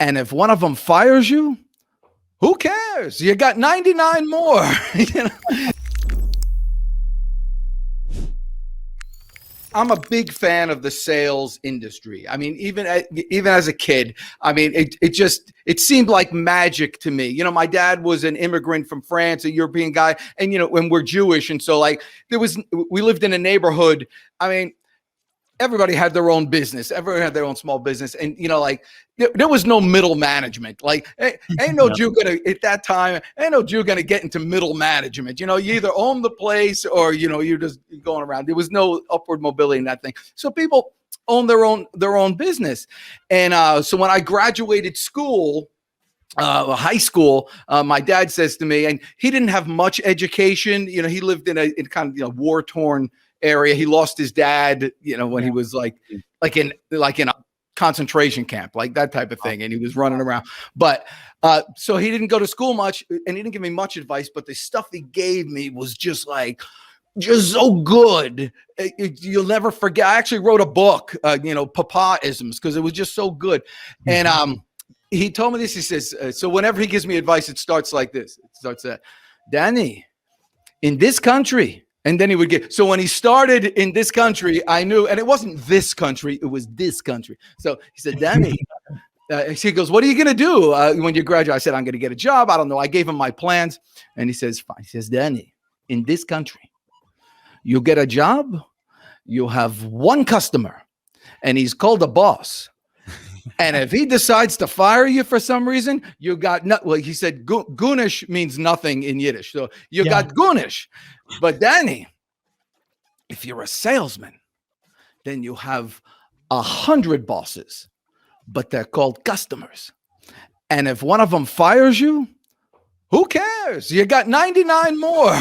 And if one of them fires you, who cares? You got 99 more. You know? I'm a big fan of the sales industry. I mean, even as a kid, I mean, it seemed like magic to me. You know, my dad was an immigrant from France, a European guy, and when we're Jewish, and so like we lived in a neighborhood. I mean, everybody had their own business. Everyone had their own small business. And, like there was no middle management. Like ain't no Jew gonna at that time, ain't no Jew gonna get into middle management. You either own the place or, you're just going around. There was no upward mobility in that thing. So people own their own business. And so when I graduated school, high school, my dad says to me, and he didn't have much education. He lived in kind of, war-torn area. He lost his dad, when he was like in a concentration camp, like that type of thing. And he was running around, but, so he didn't go to school much and he didn't give me much advice, but the stuff he gave me was just so good. You'll never forget. I actually wrote a book, Papa-isms, because it was just so good. And, he told me this, he says, so whenever he gives me advice, it starts like this. It starts Danny, in this country. And then he would so when he started in this country, I knew, and it wasn't this country, it was this country. So he said, Danny, he goes, what are you going to do when you graduate? I said, I'm going to get a job. I don't know. I gave him my plans. And he says, fine. He says, Danny, in this country, you get a job, you have one customer, and he's called a boss. And if he decides to fire you for some reason, you got he said Gunish means nothing in Yiddish. So you got Gunish. But Danny, if you're a salesman, then you have 100 bosses, but they're called customers. And if one of them fires you, who cares? You got 99 more.